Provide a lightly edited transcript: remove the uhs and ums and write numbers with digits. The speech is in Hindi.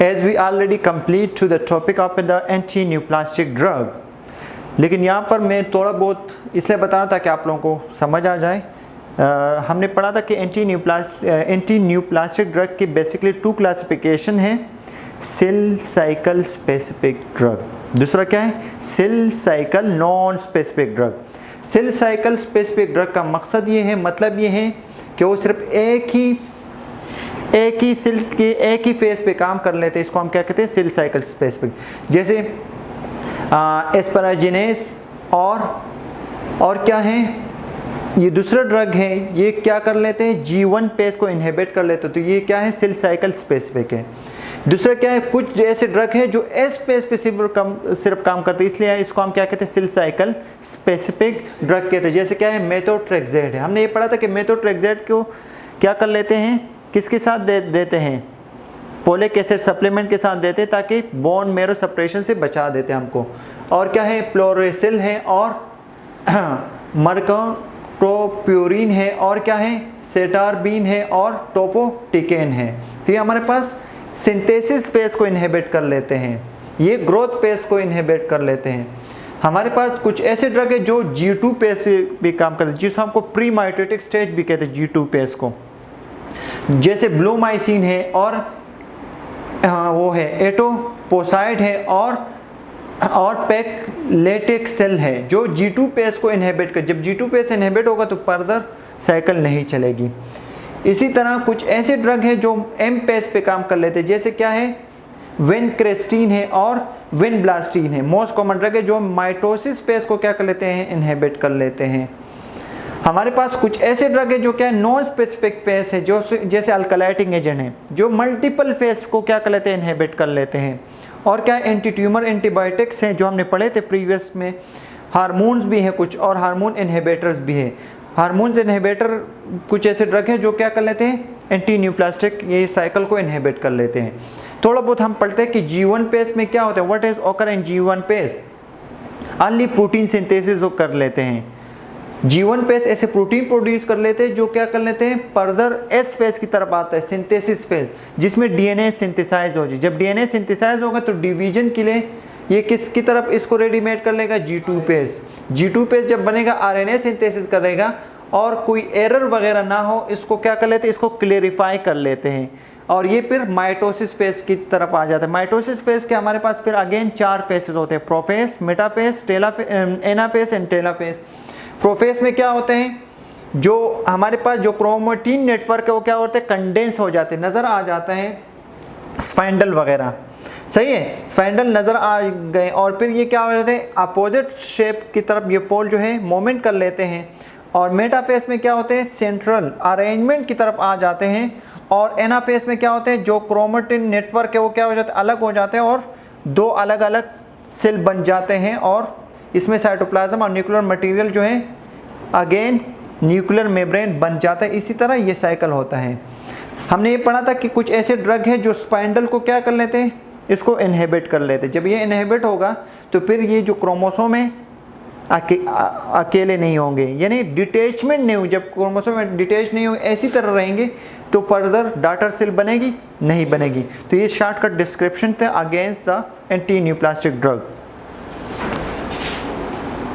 as we already complete to the topic of the anti-neoplastic drug। लेकिन यहाँ पर मैं थोड़ा बहुत इसलिए बता रहा था कि आप लोगों को समझ आ जाए। हमने पढ़ा था कि एंटी न्यूप्लास्टिक ड्रग की बेसिकली 2 क्लासिफिकेशन है, सेल साइकिल स्पेसिफिक ड्रग, दूसरा क्या है cell cycle non specific drug. Cell cycle specific drug का मकसद ये है, मतलब ये है कि वो सिर्फ एक ही सेल के एक ही फेज पे काम कर लेते हैं, इसको हम क्या कहते हैं सेल साइकिल स्पेसिफिक। जैसे एस्पराजिनेस और क्या है ये दूसरा ड्रग है, ये क्या कर लेते हैं G1 पेज को इनहिबिट कर लेते हैं, तो ये क्या है सेल साइकिल स्पेसिफिक है। दूसरा क्या है कुछ ऐसे ड्रग है जो एस पेज पे सिर्फ काम करते हैं, इसलिए इसको हम क्या कहते हैं सेल साइकिल स्पेसिफिक ड्रग कहते हैं। जैसे क्या है मेथोट्रेक्सेट है, हमने ये पढ़ा था कि मेथोट्रेक्सेट को क्या कर लेते हैं किसके साथ देते हैं फोलिक एसिड सप्लीमेंट के साथ देते हैं ताकि बोन मैरो सप्रेशन से बचा देते हैं हमको। और क्या है फ्लोरेसिल है और मर्काटोप्यूरिन है और क्या है सेटारबीन है और टोपोटिकेन है। तो ये हमारे पास सिंथेसिस फेज को इनहिबिट कर लेते हैं, ये ग्रोथ फेज को इनहिबिट कर लेते हैं। हमारे पास कुछ ऐसे ड्रग है जो G2 पेज से भी काम करते हैं, जिसको हमको प्री माइटोटिक स्टेज भी कहते हैं G2 पेज को, जैसे ब्लूमाइसिन है और वो है एटोपोसाइड है और पैक्लेटेक्सेल है जो G2 पेज को इनहिबिट कर, जब G2 पेज इनहिबिट होगा तो फर्दर साइकिल नहीं चलेगी। इसी तरह कुछ ऐसे ड्रग है जो M पेज पे काम कर लेते हैं, जैसे क्या है विनक्रेस्टिन है और विनब्लास्टिन है। मोस्ट कॉमन ड्रग है जो माइटोसिस पेज को क्या कर लेते हैं इनहिबिट कर लेते हैं। हमारे पास कुछ ऐसे ड्रग है जो क्या है नॉन स्पेसिफिक फेज है, जो जैसे अल्कलाइटिंग एजेंट है जो मल्टीपल फेज को क्या कर लेते हैं इनहिबिट कर लेते हैं। और क्या एंटी ट्यूमर एंटीबायोटिक्स हैं जो हमने पढ़े थे प्रीवियस में। हार्मोन्स भी हैं कुछ और हार्मोन इनहिबिटर्स भी है। हार्मोन्स इनहिबिटर कुछ ऐसे ड्रग हैं जो क्या कर लेते हैं एंटी न्यूप्लास्टिक ये साइकिल को इनहिबिट कर लेते हैं। थोड़ा बहुत हम पढ़ते हैं कि G1 पेज में क्या होता है, what is occur in G1 page, early protein synthesis वो कर लेते हैं। G1 पेज ऐसे प्रोटीन प्रोड्यूस कर लेते हैं जो क्या कर लेते हैं फर्दर S फेज की तरफ आता है सिंथेसिस फेज, जिसमें DNA सिंथेसाइज हो जाए। जब DNA सिंथेसाइज होगा तो डिवीजन के लिए ये किसकी तरफ इसको रेडीमेड कर लेगा G2 पेज। G2 पेज जब बनेगा RNA सिंथेसिस करेगा और कोई एरर वगैरह ना हो इसको क्या कर लेते हैं इसको क्लेरिफाई कर लेते हैं और ये फिर माइटोसिस फेज की तरफ आ जाता है। माइटोसिस फेज के हमारे पास फिर अगेन 4 फेजेस होते हैं, prophase, metaphase, anaphase and telophase. Prophase में क्या होते हैं जो हमारे पास जो क्रोमेटिन नेटवर्क है वो क्या होते हैं कंडेंस हो जाते हैं, नज़र आ जाता है स्पाइंडल वगैरह, सही है स्पाइंडल नज़र आ गए और फिर ये क्या हो जाते हैं अपोजिट शेप की तरफ ये फोल्ड जो है मोमेंट कर लेते हैं। और मेटाफेज में क्या होते हैं सेंट्रल अरेंजमेंट की तरफ आ जाते हैं। और एनाफेज में क्या होते हैं जो क्रोमेटिन नेटवर्क है वो क्या हो जाता है अलग हो जाते हैं और 2 अलग अलग सेल बन जाते हैं और इसमें साइटोप्लाज्म और न्यूक्लियर मटेरियल जो है अगेन न्यूक्लियर मेम्ब्रेन बन जाता है। इसी तरह ये साइकिल होता है। हमने ये पढ़ा था कि कुछ ऐसे ड्रग हैं जो स्पाइंडल को क्या कर लेते हैं इसको इनहिबिट कर लेते हैं। जब ये इनहिबिट होगा तो फिर ये जो क्रोमोसोम है अकेले नहीं होंगे, यानी डिटेचमेंट नहीं हो, जब क्रोमोसोम डिटेच नहीं होंगे ऐसी तरह रहेंगे तो फर्दर डॉटर सेल बनेगी नहीं बनेगी। तो ये शॉर्टकट डिस्क्रिप्शन था against the anti neoplastic drug.